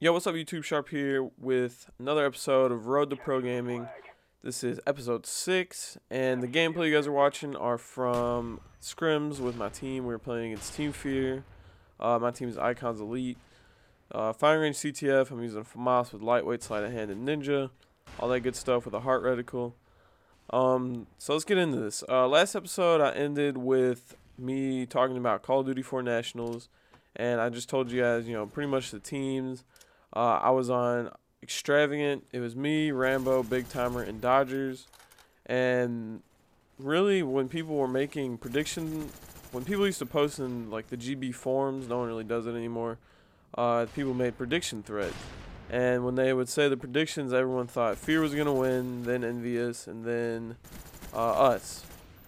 Yo, what's up, YouTube? Sharp here with another episode of Road to Pro Gaming. This is episode 6, and the gameplay you guys are watching are from scrims with my team. We're playing against Team FeaR. My team is IcoNs Elite. Firing range CTF, I'm using FAMAS with lightweight, sleight of hand, and ninja. All that good stuff with a heart reticle. So let's get into this. Last episode, I ended with me talking about CoD4 Nationals, and I just told you guys, pretty much the teams. I was on Extravagant. It was me, Rambo, Big Timer, and Dodgers. And really, when people were making predictions, when people used to post in like the GB forums, no one really does it anymore. People made prediction threads, and when they would say the predictions, everyone thought FeaR was gonna win, then Envious, and then us.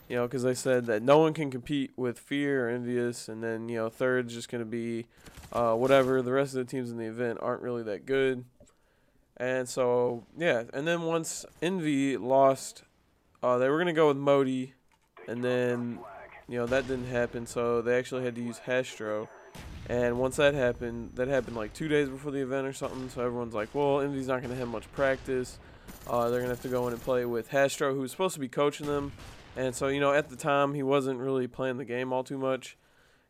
Because they said that no one can compete with FeaR or Envious, and then third's just gonna be whatever. The rest of the teams in the event aren't really that good. And so, yeah. And then once Envy lost, they were going to go with Modi. And then, that didn't happen. So they actually had to use Hastro. And once that happened like 2 days before the event or something. So everyone's like, well, Envy's not going to have much practice. They're going to have to go in and play with Hastro, who was supposed to be coaching them. And so, at the time, he wasn't really playing the game all too much.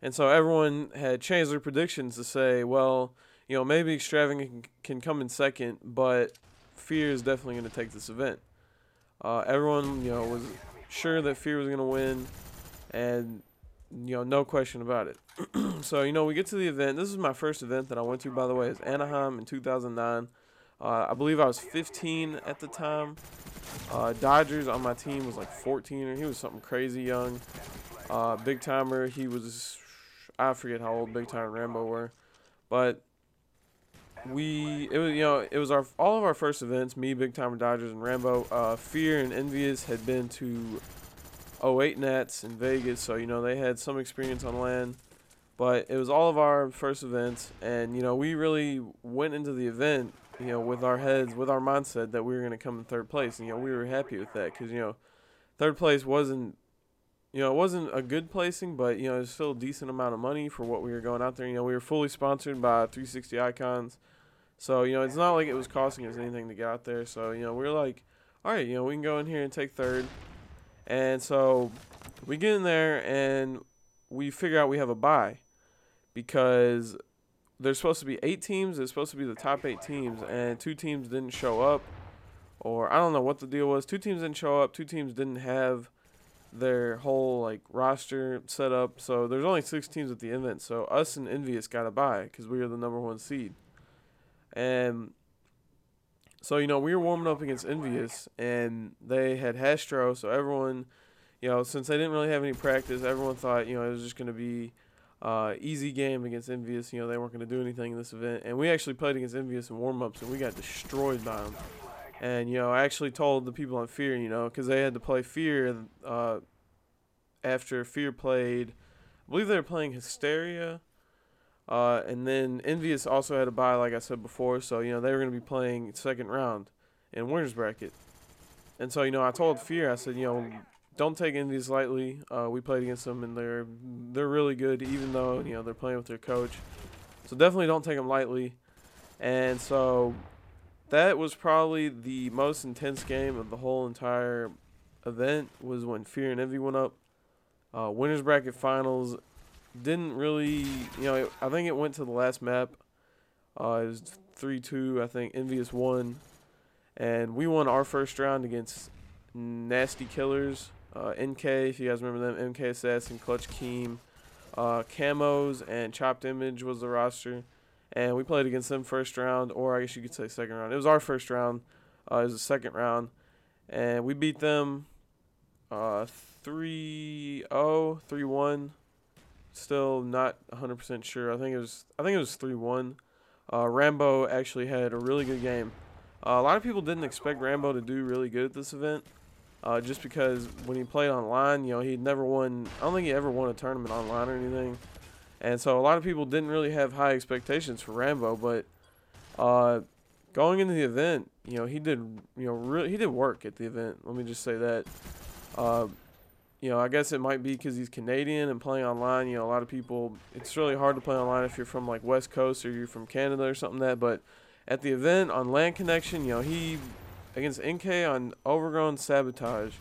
And so everyone had changed their predictions to say, well, maybe Extravagant can come in second, but FeaR is definitely going to take this event. Everyone, was sure that FeaR was going to win, and, no question about it. So, we get to the event. This is my first event that I went to, by the way. It's Anaheim in 2009. I believe I was 15 at the time. Dodgers on my team was like 14, or he was something crazy young. Big Timer, he was, I forget how old Big Timer and Rambo were, but it was all of our first events. Me, Big Timer, Dodgers, and Rambo. FeaR and Envious had been to '08 Nats in Vegas, so they had some experience on land. But it was all of our first events, and we really went into the event, with our heads, with our mindset that we were going to come in third place, and we were happy with that because third place wasn't. It wasn't a good placing, but, it was still a decent amount of money for what we were going out there. We were fully sponsored by 360 IcoNs. So, it's not like it was costing us anything to get out there. So, we were like, all right, we can go in here and take third. And so we get in there and we figure out we have a bye because there's supposed to be 8 teams. It's supposed to be the top 8 teams, and 2 teams didn't show up. Or I don't know what the deal was. 2 teams didn't show up. 2 teams didn't have their whole roster set up. So there's only 6 teams at the event. So us and Envious got a bye because we were the number 1 seed. And so we were warming up against Envious, and they had Hastro. So everyone, since they didn't really have any practice, everyone thought it was just going to be easy game against Envious. They weren't going to do anything in this event. And we actually played against Envious in warm-ups, and we got destroyed by them. And, I actually told the people on FeaR, because they had to play FeaR after FeaR played, I believe they were playing Hysteria. And then Envious also had a bye, like I said before. So, they were going to be playing second round in winner's bracket. And so, I told FeaR, I said, don't take Envious lightly. We played against them, and they're really good, even though, they're playing with their coach. So definitely don't take them lightly. And so that was probably the most intense game of the whole entire event, was when FeaR and Envy went up. Winners bracket finals didn't really, I think it went to the last map. It was 3-2. I think Envious won, and we won our first round against Nasty Killers, NK, if you guys remember them, MK Assassin, Clutch Keem, Camos, and Chopped Image was the roster. And we played against them first round, or I guess you could say second round. It was our first round. It was the second round. And we beat them 3-0, 3-1. Still not 100% sure. I think it was 3-1. Rambo actually had a really good game. A lot of people didn't expect Rambo to do really good at this event, just because when he played online, he'd never won. I don't think he ever won a tournament online or anything. And so a lot of people didn't really have high expectations for Rambo, but going into the event, he did, he did work at the event. Let me just say that. I guess it might be because he's Canadian and playing online. A lot of people, it's really hard to play online if you're from like West Coast or you're from Canada or something like that. But at the event on Land Connection, he against NK on Overgrown Sabotage.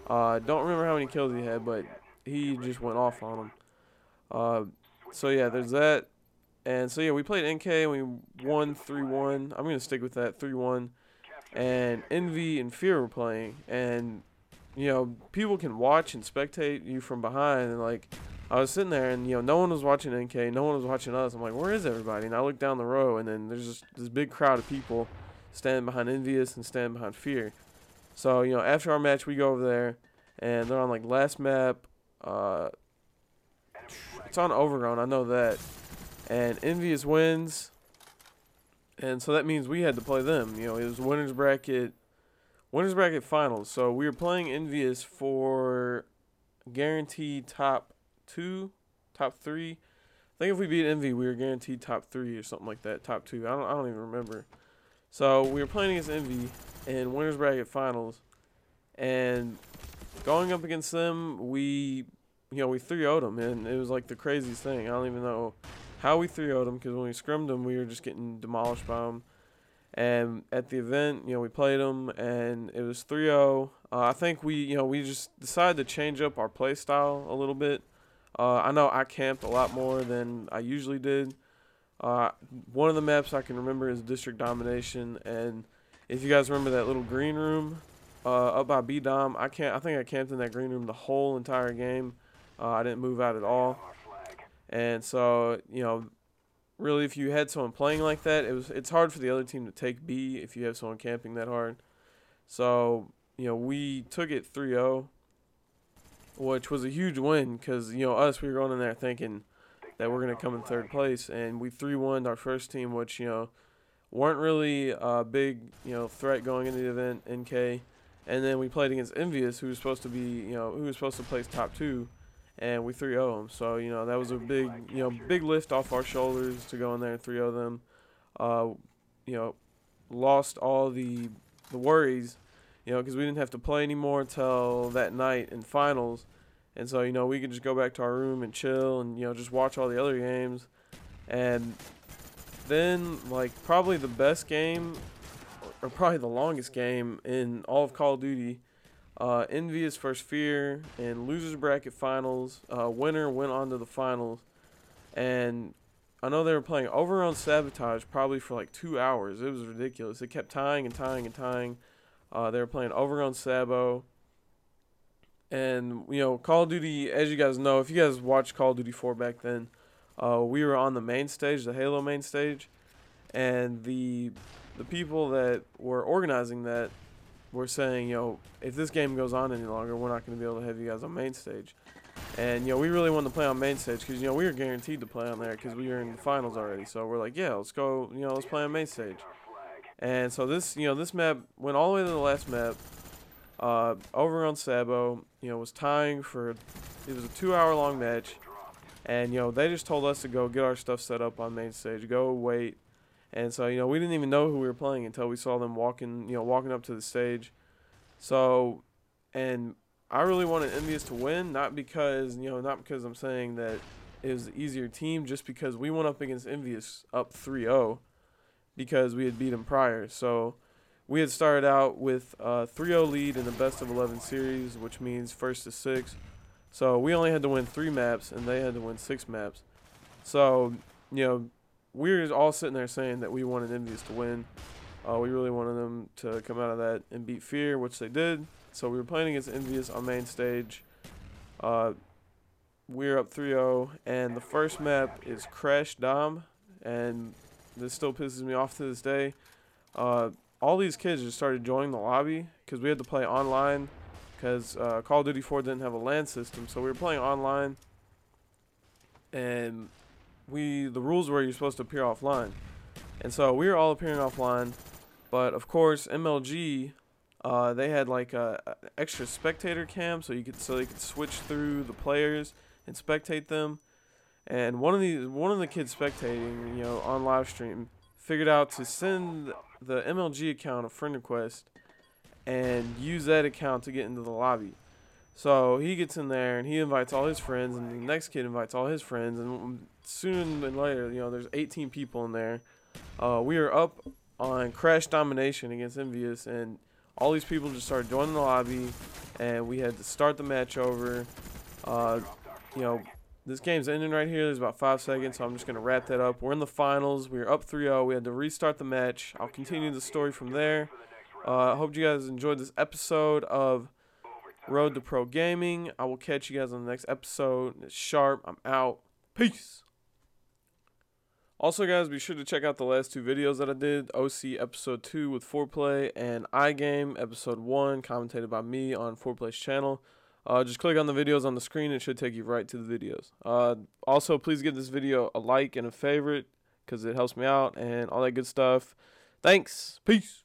Don't remember how many kills he had, but he just went off on him. So yeah, there's that. And so yeah, we played NK and we won 3-1. I'm gonna stick with that 3-1. And Envy and FeaR were playing, and people can watch and spectate you from behind. And like, I was sitting there, and no one was watching NK, no one was watching us. I'm like, where is everybody? And I look down the row, and then there's just this big crowd of people standing behind Envious and standing behind FeaR. So after our match, we go over there, and they're on like last map. It's on Overgrown, I know that. And Envious wins, and so that means we had to play them. It was winners bracket finals. So we were playing Envious for guaranteed top 3. I think if we beat Envy, we were guaranteed top 3 or something like that. Top 2. I don't even remember. So we were playing against Envy in winners bracket finals, and going up against them, we 3-0'd them, and it was like the craziest thing. I don't even know how we 3-0'd them, because when we scrimmed them, we were just getting demolished by them. And at the event, we played them, and it was 3-0. I think we just decided to change up our play style a little bit. I know I camped a lot more than I usually did. One of the maps I can remember is District Domination, and if you guys remember that little green room up by B-Dom, I think I camped in that green room the whole entire game. I didn't move out at all. And so, really, if you had someone playing like that, it's hard for the other team to take B if you have someone camping that hard. So, we took it 3-0, which was a huge win because, we were going in there thinking that we're going to come in third place, and we 3-1'd our first team, which, weren't really a big, threat going into the event, NK. And then we played against Envious, who was supposed to be, who was supposed to place top 2. And we 3-0 them. So, that was a big, big lift off our shoulders to go in there and 3-0 them. Lost all the worries, because we didn't have to play anymore until that night in finals. And so, we could just go back to our room and chill and, just watch all the other games. And then, like, probably the best game, or probably the longest game in all of Call of Duty, Envious versus FeaR in losers bracket finals. Winner went on to the finals, and I know they were playing Overgrown Sabotage probably for like 2 hours. It was ridiculous. They kept tying and tying and tying. They were playing Overgrown Sabo, and Call of Duty, as you guys know, if you guys watched Call of Duty 4 back then, we were on the main stage, the Halo main stage, and the people that were organizing that were saying, if this game goes on any longer, we're not going to be able to have you guys on main stage. And, we really wanted to play on main stage because, we were guaranteed to play on there because we were in the finals already. So we're like, yeah, let's go, let's play on main stage. And so this, this map went all the way to the last map. Overgrown Sabo, was tying for, it was a 2-hour-long match. And, they just told us to go get our stuff set up on main stage, go wait. And so, we didn't even know who we were playing until we saw them walking up to the stage. So, and I really wanted Envious to win, not because I'm saying that it was the easier team, just because we went up against Envious up 3-0 because we had beat them prior. So, we had started out with a 3-0 lead in the best of 11 series, which means first to 6. So, we only had to win 3 maps, and they had to win 6 maps. So, we were all sitting there saying that we wanted Envious to win. We really wanted them to come out of that and beat FeaR, which they did. So we were playing against Envious on main stage. We were up 3-0, and the first map is Crash Dom, and this still pisses me off to this day. All these kids just started joining the lobby because we had to play online because Call of Duty 4 didn't have a LAN system, so we were playing online, and the rules were you're supposed to appear offline. And so we were all appearing offline, but of course MLG, they had like a extra spectator cam so they could switch through the players and spectate them. And one of the kids spectating, on live stream, figured out to send the MLG account a friend request and use that account to get into the lobby. So he gets in there and he invites all his friends, and the next kid invites all his friends, and soon and later, there's 18 people in there. We are up on Crash Domination against Envious, and all these people just started joining the lobby, and we had to start the match over. Uh, this game's ending right here. There's about 5 seconds, so I'm just going to wrap that up. We're in the finals. We were up 3-0. We had to restart the match. I'll continue the story from there. I hope you guys enjoyed this episode of Road to Pro Gaming. I will catch you guys on the next episode. It's sharp. I'm out. Peace. Also, guys, be sure to check out the last 2 videos that I did. OC Episode 2 with FeaR and iGame Episode 1, commentated by me on FeaR's channel. Just click on the videos on the screen. It should take you right to the videos. Also, please give this video a like and a favorite because it helps me out and all that good stuff. Thanks. Peace.